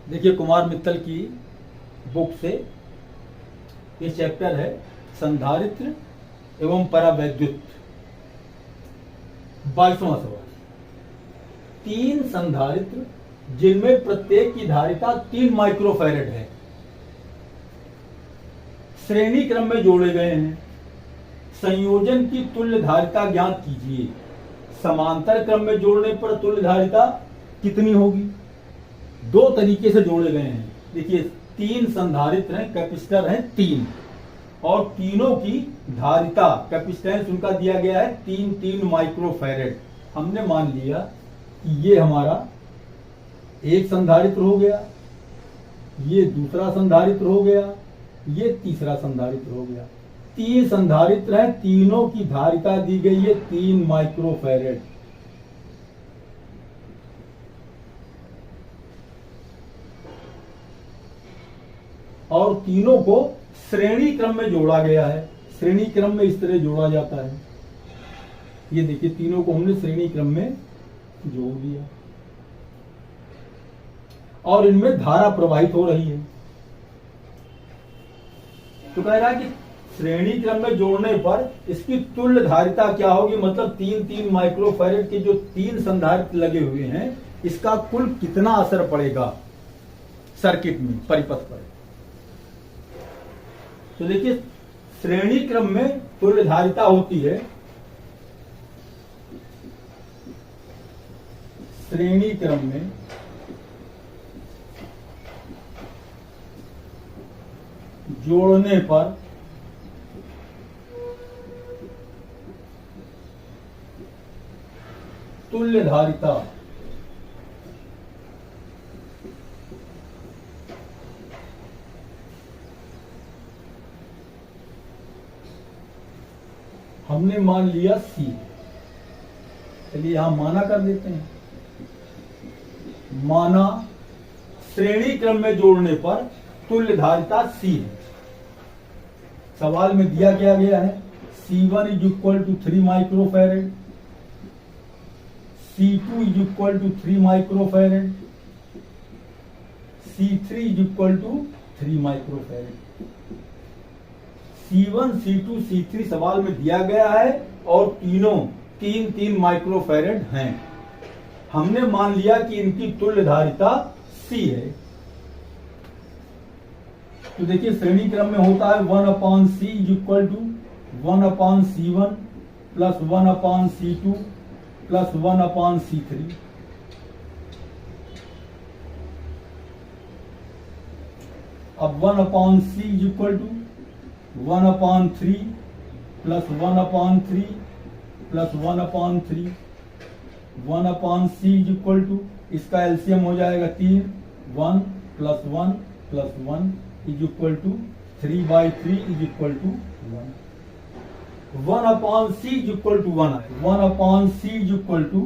देखिए कुमार मित्तल की बुक से ये चैप्टर है संधारित्र एवं परावैद्युत। 22वां सवाल। 3 संधारित्र जिनमें प्रत्येक की धारिता 3 माइक्रोफैरेड है, श्रेणी क्रम में जोड़े गए हैं। संयोजन की तुल्य धारिता ज्ञात कीजिए। समांतर क्रम में जोड़ने पर तुल्य धारिता कितनी होगी? 2 तरीके से जोड़े गए हैं। देखिए 3 संधारित्र हैं, कैपेसिटर हैं 3, और तीनों की धारिता कैपेसिटेंस उनका दिया गया है 3 माइक्रोफैरेड। हमने मान लिया कि ये हमारा एक संधारित्र हो गया, ये दूसरा संधारित्र हो गया, ये तीसरा संधारित्र हो गया। 3 संधारित्र हैं, तीनों की धारिता दी गई है 3 माइक्रोफैरेड। और तीनों को श्रेणी क्रम में जोड़ा गया है। श्रेणी क्रम में इस तरह जोड़ा जाता है। ये देखिए तीनों को हमने श्रेणी क्रम में जोड़ दिया और इनमें धारा प्रवाहित हो रही है। तो कह रहा है कि श्रेणी क्रम में जोड़ने पर इसकी तुल्य धारिता क्या होगी, मतलब 3 माइक्रोफैरेड के जो 3 संधारित्र लगे हुए हैं, इसका कुल कितना असर पड़ेगा सर्किट में, परिपथ पर। तो देखिए श्रेणी क्रम में तुल्य धारिता होती है, श्रेणी क्रम में जोड़ने पर तुल्य धारिता हमने मान लिया C। चलिए यहां माना कर देते हैं। माना श्रेणी क्रम में जोड़ने पर तुल्य धारिता C है। सवाल में दिया क्या गया है, C1 is equal to 3 microfarad, C2 is equal to 3 microfarad, C3 is equal to 3 microfarad. C1, C2, C3 सवाल में दिया गया है और तीनों 3 माइक्रोफैरेड हैं। हमने मान लिया कि इनकी तुल्य धारिता C है। तो देखिए श्रेणी क्रम में होता है 1/C is equal to 1/C1 plus 1/C2 plus 1/C3। अब 1/C is equal to 1/3 plus 1/3 plus 1/3। 1/C is equal to, इसका एलसीएम हो जाएगा 3, 1 plus 1 plus 1 is equal to 3/3 is equal to 1। 1/C is equal to 1 है। 1/C is equal to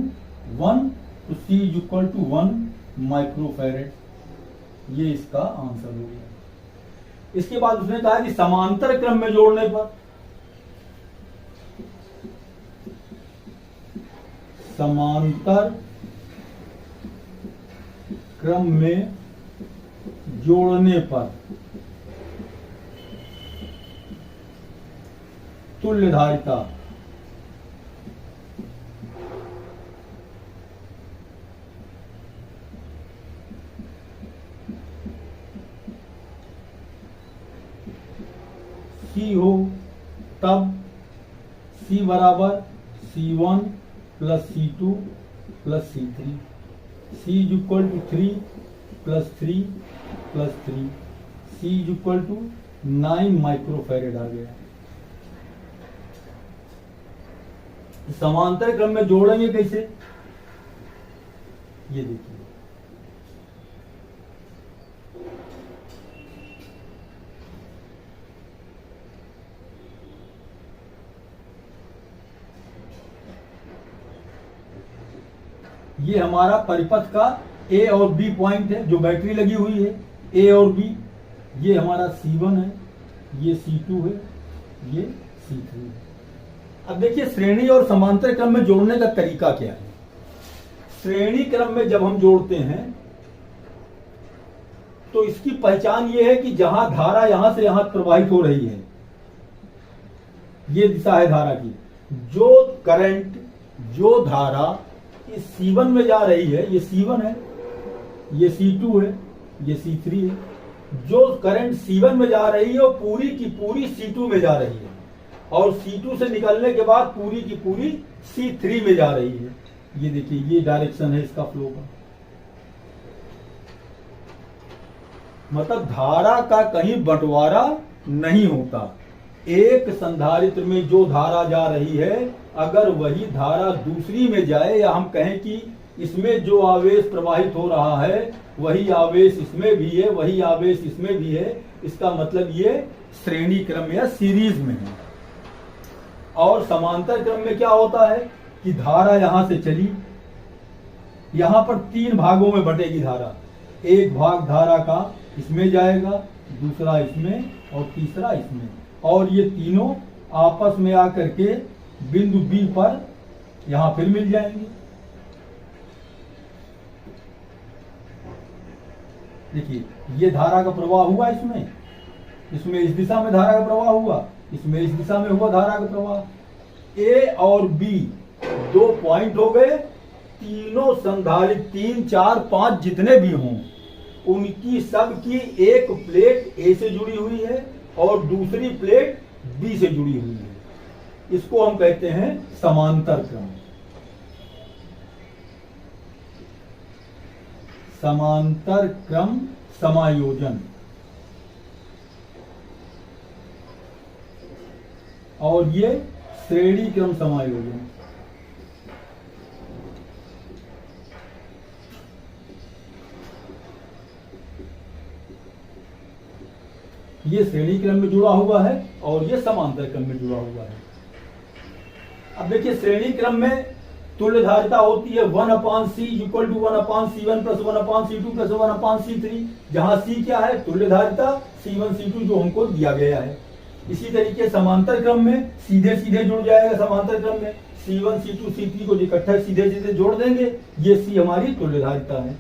1, तो C is equal to 1 microfarad. ये इसका answer हो गया। इसके बाद उसने कहा कि समांतर क्रम में जोड़ने पर, समांतर क्रम में जोड़ने पर तुल्य धारिता C हो, तब C बराबर C1 plus C2 plus C3। C is equal to 3 plus 3 plus 3। C is equal to 9 microfarad आ गया। समांतर क्रम में जोड़ेंगे कैसे, ये देखिए। ये हमारा परिपथ का A और B पॉइंट है, जो बैटरी लगी हुई है A और B। ये हमारा C1 है, ये C2 है, ये C3 है। अब देखिए श्रेणी और समांतर क्रम में जोड़ने का तरीका क्या है। श्रेणी क्रम में जब हम जोड़ते हैं तो इसकी पहचान ये है कि जहां धारा यहां से यहां प्रवाहित हो रही है, ये दिशा है धारा की। जो करंट, जो धारा इस C1 में जा रही है, ये C1 है, ये C2 है, ये C3 है। जो करंट C1 में जा रही है वो पूरी की पूरी C2 में जा रही है, और C2 से निकलने के बाद पूरी की पूरी C3 में जा रही है। ये देखिए, ये डायरेक्शन है इसका फ्लो का। मतलब धारा का कहीं बंटवारा नहीं होता। एक संधारित्र में जो धारा जा रही है, अगर वही धारा दूसरी में जाए, या हम कहें कि इसमें जो आवेश प्रवाहित हो रहा है वही आवेश इसमें भी है, वही आवेश इसमें भी है, इसका मतलब ये श्रेणी क्रम या सीरीज में है। और समांतर क्रम में क्या होता है कि धारा यहां से चली, यहां पर 3 भागों में बटेगी धारा। एक भाग धारा का इसमें जाएगा, दूसरा इसमें और तीसरा इसमें, और ये तीनों आपस में आकर के बिंदु बी पर यहां फिर मिल जाएंगे। देखिए, ये धारा का प्रवाह हुआ इसमें इस दिशा में धारा का प्रवाह हुआ, इसमें इस दिशा में हुआ धारा का प्रवाह। ए और बी 2 पॉइंट हो गए। तीनों संधारित्र 3, 4, 5 जितने भी हों, उनकी सबकी एक प्लेट ए से जुड़ी हुई है और दूसरी प्लेट बी से जुड़ी हुई है। इसको हम कहते हैं समांतर क्रम। समांतर क्रम समायोजन। और ये श्रेणी क्रम समायोजन। ये श्रेणी क्रम में जुड़ा हुआ है और ये समांतर क्रम में जुड़ा हुआ है। अब देखिए, श्रेणी क्रम में तुल्य धारिता होती है 1/C equal to 1/C1 plus 1/C2 plus 1/C3, जहां C क्या है? तुल्य धारिता, C1 C2 जो हमको दिया गया है। इसी तरीके समांतर क्रम में सीधे सीधे जुड़ जाएगा। समांतर क्रम में C1 C2 C3 को इकट्ठा सीधे सीधे जोड़ देंगे, ये C हमारी तुल्य धारिता है।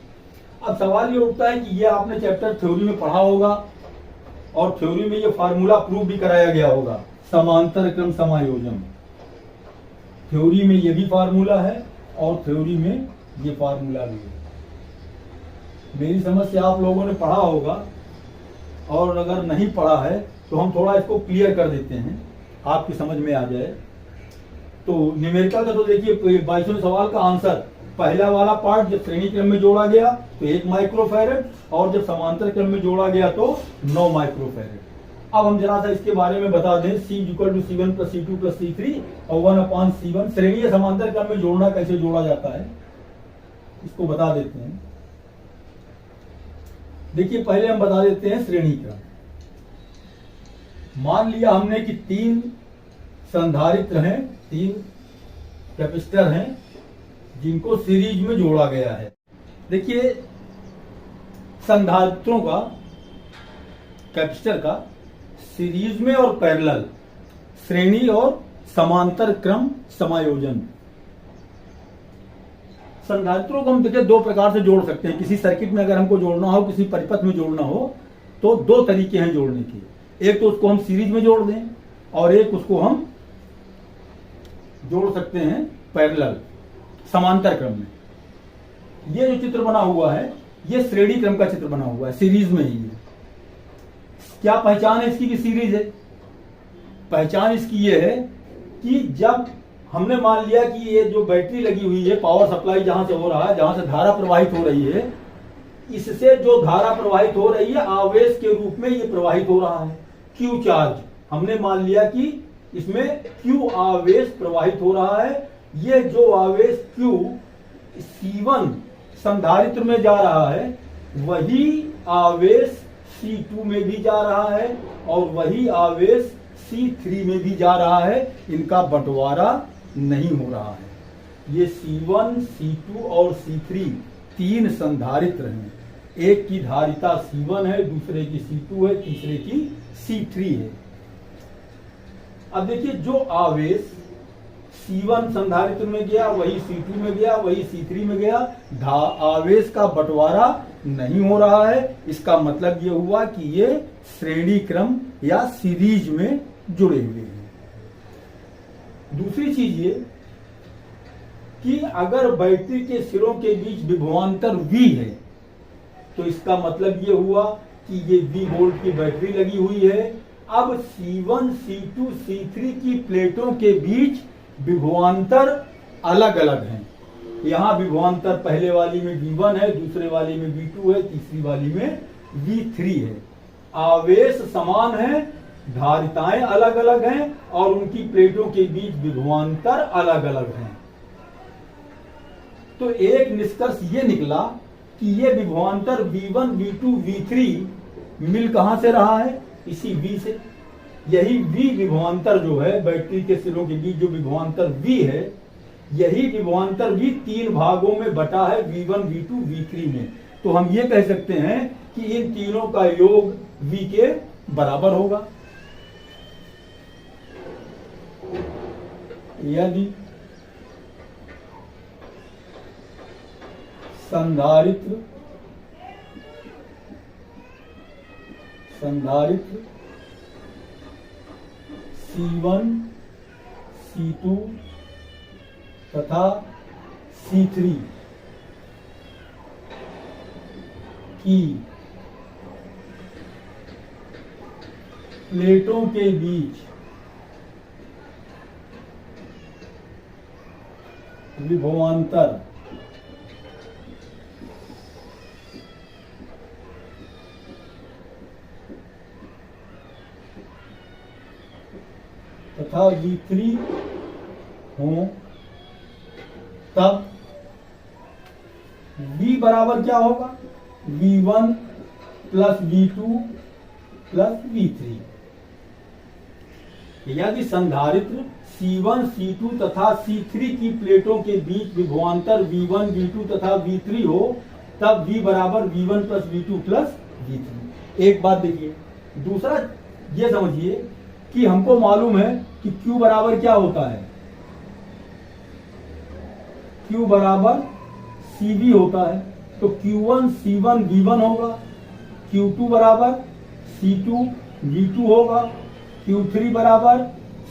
अब सवाल ये उठता है कि ये आपने चैप्टर थ्योरी में पढ़ा होगा और थ्योरी में ये फार्मूला प्रूव भी कराया गया होगा, समांतर क्रम समायोजन। थ्योरी में ये भी फार्मूला है और थ्योरी में ये फार्मूला भी है। मेरी समझ से आप लोगों ने पढ़ा होगा, और अगर नहीं पढ़ा है तो हम थोड़ा इसको क्लियर कर देते हैं, आपकी समझ में आ जाए। तो न्यूमेरिकल का तो देखिए 22वें सवाल का आंसर, पहला वाला पार्ट जब श्रेणी क्रम में जोड़ा गया तो 1 माइक्रोफैरड, और जब समांतर क्रम में जोड़ा गया तो 9 माइक्रोफैरड। अब हम जरा सा इसके बारे में बता दें। C equal to C1 plus C2 plus C3 और 1/C1 श्रेणी या समांतर क्रम में जोड़ना कैसे जोड़ा जाता है, इसको बता देते हैं। देखिए, पहले हम बता देते हैं श्रेणी क्रम। मान लिया हमने कि 3 संधारित्र हैं, 3 कैपेसिटर हैं, जिनको सीरीज में जोड़ा गया है। देखिए, संधारित्रों का, कैपेसिटर का सीरीज में और पैरेलल, श्रेणी और समांतर क्रम समायोजन। संधारित्रों को हम देखिए 2 प्रकार से जोड़ सकते हैं। किसी सर्किट में अगर हमको जोड़ना हो, किसी परिपथ में जोड़ना हो, तो 2 तरीके हैं जोड़ने के। एक तो उसको हम सीरीज में जोड़ दें और एक उसको हम जोड़ सकते हैं पैरेलल, समांतर क्रम में। ये जो चित्र बना हुआ है, ये श्रेणी क्रम का चित्र बना हुआ है, सीरीज में ही है। क्या पहचान है इसकी कि सीरीज है? पहचान इसकी ये है कि जब हमने मान लिया कि ये जो बैटरी लगी हुई है, पावर सप्लाई जहां से हो रहा है, जहां से धारा प्रवाहित हो रही है, इससे जो धारा प्रवाहित हो रही है आवेश के रूप में ये प्रवाहित हो रहा है, क्यू चार्ज। हमने मान लिया कि इसमें क्यू आवेश प्रवाहित हो रहा है। ये जो आवेश क्यू C1 संधारित्र में जा रहा है, वही आवेश C2 में भी जा रहा है और वही आवेश C3 में भी जा रहा है। इनका बंटवारा नहीं हो रहा है। ये C1, C2 और C3 3 संधारित्र हैं। एक की धारिता C1 है, दूसरे की C2 है, तीसरे की C3 है। अब देखिए, जो आवेश C1 संधारित्र में गया, वही C2 में गया, वही C3 में गया। आवेश का बंटवारा नहीं हो रहा है। इसका मतलब ये हुआ कि ये श्रेणी क्रम या सीरीज में जुड़े हुए हैं। दूसरी चीज ये कि अगर बैटरी के सिरों के बीच विभवांतर V है तो इसका मतलब ये हुआ कि ये V वोल्ट की बैटरी लगी हुई है। अब C1, C2, C3 की प्लेटों के बीच विभवांतर अलग अलग हैं। यहाँ विभवांतर पहले वाली में V1 है, दूसरे वाली में V2 है, तीसरी वाली में V3 है। आवेश समान है, धारिताएं अलग अलग हैं और उनकी प्लेटों के बीच विभवांतर अलग अलग हैं। तो एक निष्कर्ष ये निकला कि ये विभवांतर V1, V2, V3 मिल कहां से रहा है? इसी V से। यही V विभवांतर जो है, बैटरी के सिरों के बीच जो विभवांतर V है, यही विभवांतर V 3 भागों में बटा है, V1, V2, V3 में। तो हम ये कह सकते हैं कि इन तीनों का योग V के बराबर होगा। यदि संधारित्र C1, C2 तथा C3 की प्लेटों के बीच विभवांतर तथा V3 हो, तब V बराबर क्या होगा? V1 plus V2 plus V3। यदि संधारित्र C1, C2 तथा C3 की प्लेटों के बीच विभवांतर V1, V2 तथा V3 हो, तब V बराबर V1 plus V2 plus V3। एक बात देखिए, दूसरा ये समझिए कि हमको मालूम है कि Q बराबर क्या होता है? Q बराबर CV होता है। तो Q1 C1 V1 होगा, Q2 बराबर C2 V2 होगा, Q3 बराबर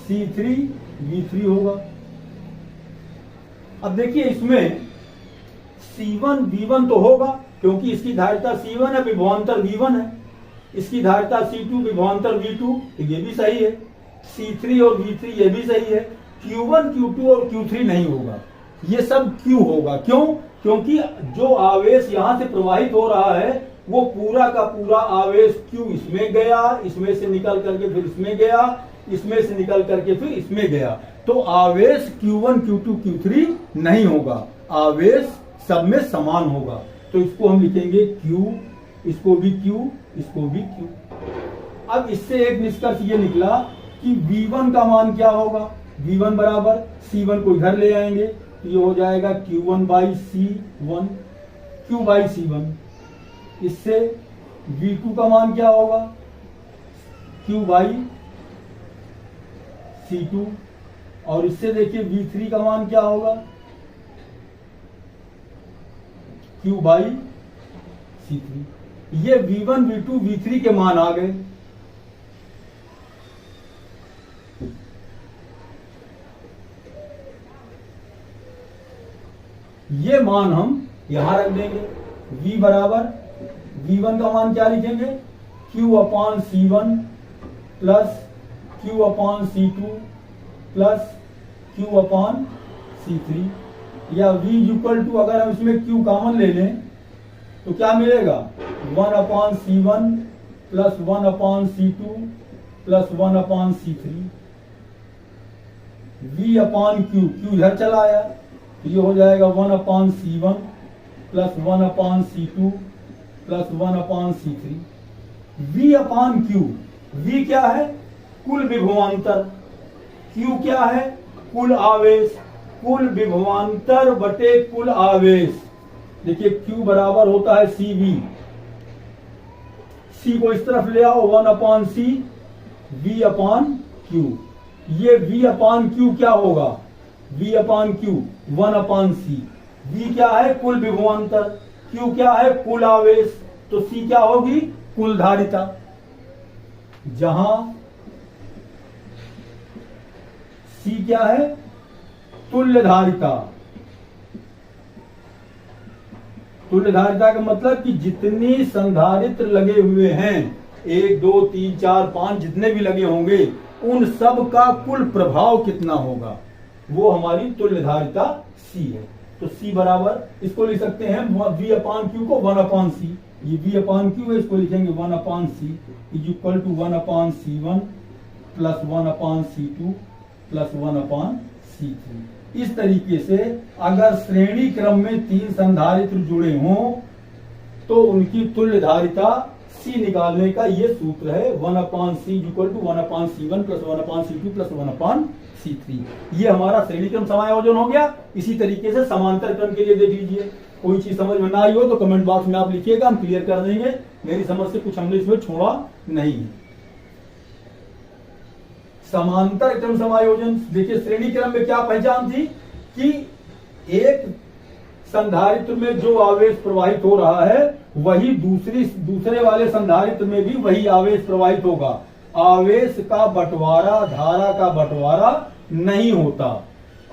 C3 V3 होगा। अब देखिए, इसमें C1 V1 तो होगा क्योंकि इसकी धारिता C1 है, विभवांतर V1 है। इसकी धारिता C2, विभवांतर V2, ये भी सही है। C3 और V3 ये भी सही है। Q1, Q2 और Q3 नहीं होगा, ये सब Q होगा। क्यों? क्योंकि जो आवेश यहां से प्रवाहित हो रहा है वो पूरा का पूरा आवेश Q इसमें गया, इसमें से निकल करके फिर इसमें गया, इसमें से निकल करके फिर इसमें गया। तो आवेश Q1, Q2, Q3 नहीं होगा, आवेश सब में समान होगा। तो इसको हम लिखेंगे Q, इसको भी Q, इसको भी Q। अब इससे एक निष्कर्ष ये निकला कि V1 का मान क्या होगा? V1 बराबर C1 को इधर ले आएंगे तो ये हो जाएगा Q1 by C1, Q by C1। इससे V2 का मान क्या होगा? Q by C2। और इससे देखिए V3 का मान क्या होगा? Q by C3। ये V1, V2, V3 के मान आ गए। ये मान हम यहां रख देंगे। V बराबर V1 का मान क्या लिखेंगे? Q अपान C1 प्लस Q अपान C2 प्लस Q अपान C3। या V इक्वल टू, अगर हम इसमें Q कॉमन ले लें तो क्या मिलेगा? 1 upon C1 plus 1 upon C2 plus 1 upon C3। V अपान Q, Q इधर चला आया, ये हो जाएगा 1 upon C1 plus 1 upon C2 plus 1 upon C3। V अपान Q, V क्या है? कुल विभवांतर। Q क्या है? कुल आवेश। कुल विभवांतर बटे कुल आवेश। देखिए Q बराबर होता है CV। C को इस तरफ ले आओ, 1 अपान C, V अपान Q। ये V अपान Q क्या होगा? V अपान Q 1 अपान C। V क्या है? कुल विभवांतर। Q क्या है? कुल आवेश। तो C क्या होगी? कुल धारिता। जहां C क्या है? तुल्य धारिता। तुल्य धारिता का मतलब कि जितनी संधारित्र लगे हुए हैं, 1 2 3 4 5 जितने भी लगे होंगे, उन सब का कुल प्रभाव कितना होगा, वो हमारी तुल्य धारिता C है। तो C बराबर, इसको लिख सकते हैं V अपान Q को 1 अपान C। ये V अपान Q है, इसको लिखेंगे 1 upon C is equal to 1 upon C1 plus 1 upon C2 plus 1 upon C3। इस तरीके से अगर श्रेणी क्रम में 3 संधारित्र जुड़े हों तो उनकी तुल्य धारिता C निकालने का ये सूत्र है 1 upon C equal to 1 upon C1 plus 1 upon C2 plus 1 upon C3। ये हमारा श्रेणी क्रम समायोजन हो गया। इसी तरीके से समांतर क्रम के लिए देख लीजिए। कोई चीज समझ में ना आई हो तो कमेंट बॉक्स में आप लिखिएगा, हम क्लियर कर देंगे। मेरी समझ से कुछ हमने इसमें छोड़ा नहीं है। समांतर क्रम समायोजन, देखिए श्रेणी क्रम में क्या पहचान थी कि एक संधारित्र में जो आवेश प्रवाहित हो रहा है वही दूसरे वाले संधारित्र में भी वही आवेश प्रवाहित होगा। आवेश का बंटवारा, धारा का बंटवारा नहीं होता।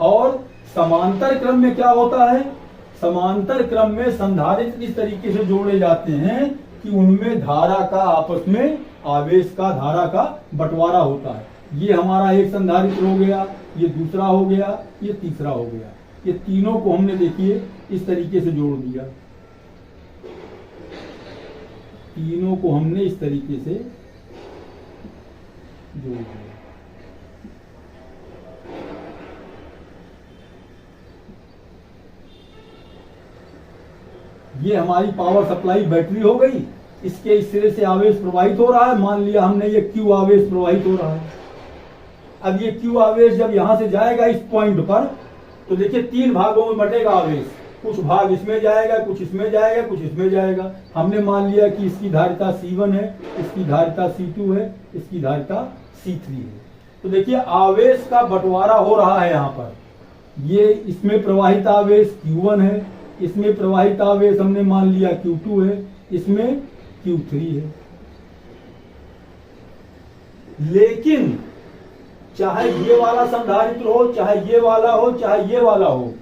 और समांतर क्रम में क्या होता है? समांतर क्रम में संधारित्र इस तरीके से जोड़े जाते हैं कि उनमें धारा का आपस में आवेश का, धारा का बंटवारा होता है। ये हमारा एक संधारित्र हो गया, ये दूसरा हो गया, ये तीसरा हो गया। ये तीनों को हमने देखिए इस तरीके से जोड़ दिया। तीनों को हमने इस तरीके से जोड़ दिया। ये हमारी पावर सप्लाई बैटरी हो गई। इसके इस सिरे से आवेश प्रवाहित हो रहा है। मान लिया हमने ये Q आवेश प्रवाहित हो रहा है। अब ये Q आवेश जब यहां से जाएगा इस पॉइंट पर, तो देखिए 3 भागों में बटेगा आवेश। कुछ भाग इसमें जाएगा, कुछ इसमें जाएगा, कुछ इसमें जाएगा। हमने मान लिया कि इसकी धारिता C1 है, इसकी धारिता C2 है, इसकी धारिता C3 है। तो देखिए आवेश का बंटवारा हो रहा है यहाँ पर। ये इसमें प्रवाहित आवेश Q1 है, इसमें प्रवाहित आवेश हमने मान लिया Q2 है, इसमें Q3 है। लेकिन चाहे ये वाला संधारित्र हो, चाहे ये वाला हो, चाहे ये वाला हो,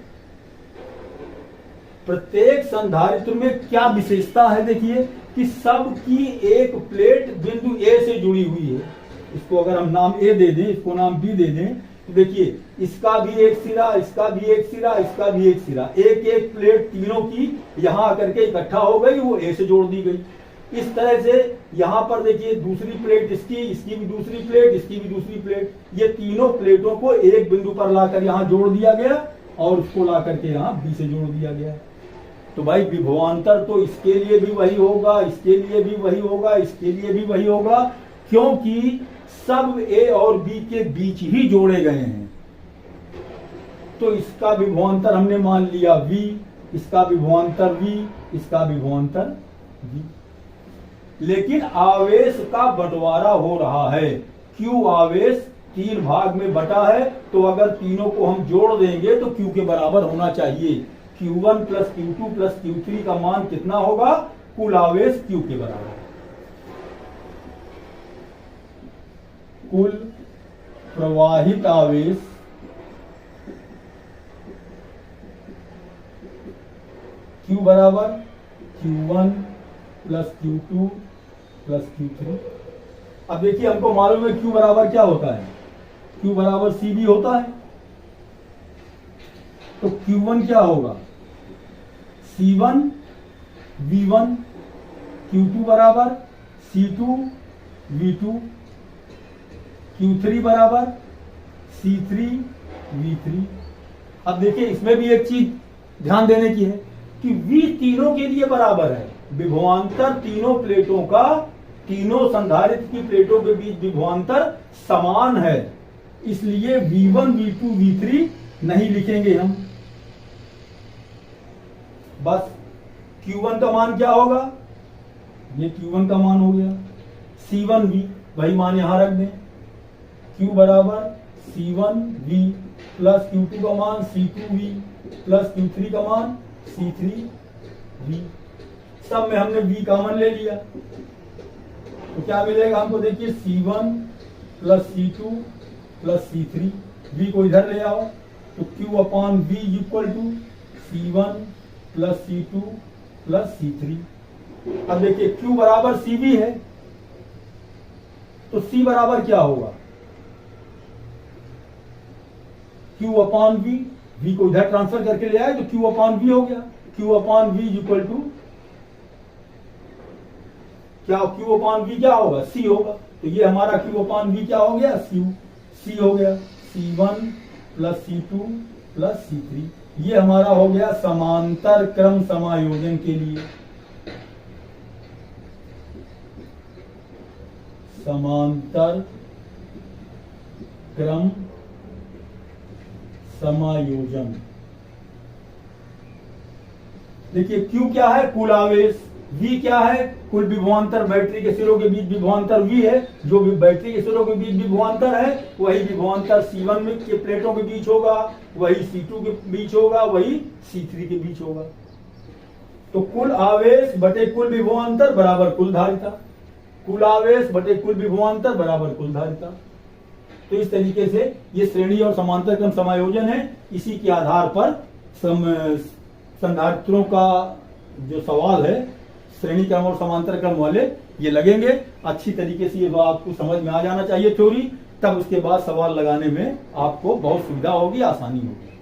प्रत्येक संधारित्र में क्या विशेषता है? देखिए कि सबकी एक प्लेट बिंदु A से जुड़ी हुई है। इसको अगर हम नाम A दे दें, इसको नाम B दे दें, तो देखिए इसका भी एक सिरा, इसका भी एक सिरा, इसका भी एक सिरा, एक एक प्लेट तीनों की यहां आकर के इकट्ठा हो गई, वो A से जोड़ दी गई। इस तरह से यहां पर देखिए दूसरी प्लेट इसकी, इसकी भी दूसरी प्लेट, इसकी भी दूसरी प्लेट, ये तीनों प्लेटों को एक बिंदु पर लाकर यहां जोड़ दिया गया और उसको ला करके यहाँ B से जोड़ दिया गया। तो भाई विभवांतर तो इसके लिए भी वही होगा, इसके लिए भी वही होगा, इसके लिए भी वही होगा, क्योंकि सब A और B के बीच ही जोड़े गए हैं। तो इसका विभवांतर हमने मान लिया V, इसका विभवांतर V, इसका विभवांतर V। लेकिन आवेश का बंटवारा हो रहा है। Q आवेश 3 भाग में बटा है, तो अगर तीनों को हम जोड़ देंगे तो Q के बराबर होना चाहिए। Q1 plus Q2 plus Q3 का मान कितना होगा? कुल आवेश Q के बराबर। कुल प्रवाहित आवेश Q बराबर Q1 plus Q2 plus Q3। अब देखिए हमको मालूम है Q बराबर क्या होता है? Q बराबर CB होता है। तो Q1 क्या होगा? C1 V1, Q2 बराबर C2 V2, Q3 बराबर C3 V3। अब देखिए इसमें भी एक चीज ध्यान देने की है कि V तीनों के लिए बराबर है। विभवांतर तीनों प्लेटों का, तीनों संधारित्र की प्लेटों के बीच विभवांतर समान है, इसलिए V1 V2 V3 नहीं लिखेंगे हम। बस Q1 का मान क्या होगा? ये Q1 का मान हो गया। C1 V, वही मान यहां रख दें। Q बराबर C1 V प्लस Q2 का मान C2 V प्लस Q3 का मान C3 V। सब में हमने V कॉमन ले लिया, तो क्या मिलेगा हमको? देखिए C1 plus C2 plus C3, V को इधर ले आओ तो Q upon V equal to C1 plus C2 plus C3। अब देखिए Q बराबर CV है, तो C बराबर क्या होगा? Q अपॉन V, V को इधर ट्रांसफर करके ले आए तो Q अपॉन V हो गया। Q upon V equal to क्या? Q अपॉन V क्या होगा? C होगा। तो ये हमारा Q अपॉन V क्या हो गया? C हो गया। C1 plus C2 plus C3, ये हमारा हो गया समांतर क्रम समायोजन के लिए। समांतर क्रम समायोजन। देखिए Q क्या है? कुल आवेश। V क्या है? कुल विभवांतर, बैटरी के सिरों के बीच विभवांतर V है। जो भी बैटरी के सिरों के बीच विभवांतर है वही विभवांतर C1 में के प्लेटों के बीच होगा, वही C2 के बीच होगा, वही C3 के बीच होगा। तो कुल आवेश बटे कुल विभवांतर बराबर कुल धारिता। कुल आवेश बटे कुल विभवांतर बराबर कुल धारिता। तो इस तरीके से ये श्रेणी और समांतर क्रम समायोजन है। इसी के आधार पर संधारित्रों का जो सवाल है श्रेणी क्रम और समांतर क्रम वाले ये लगेंगे। अच्छी तरीके से ये तो आपको समझ में आ जाना चाहिए थ्योरी, तब उसके बाद सवाल लगाने में आपको बहुत सुविधा होगी, आसानी होगी।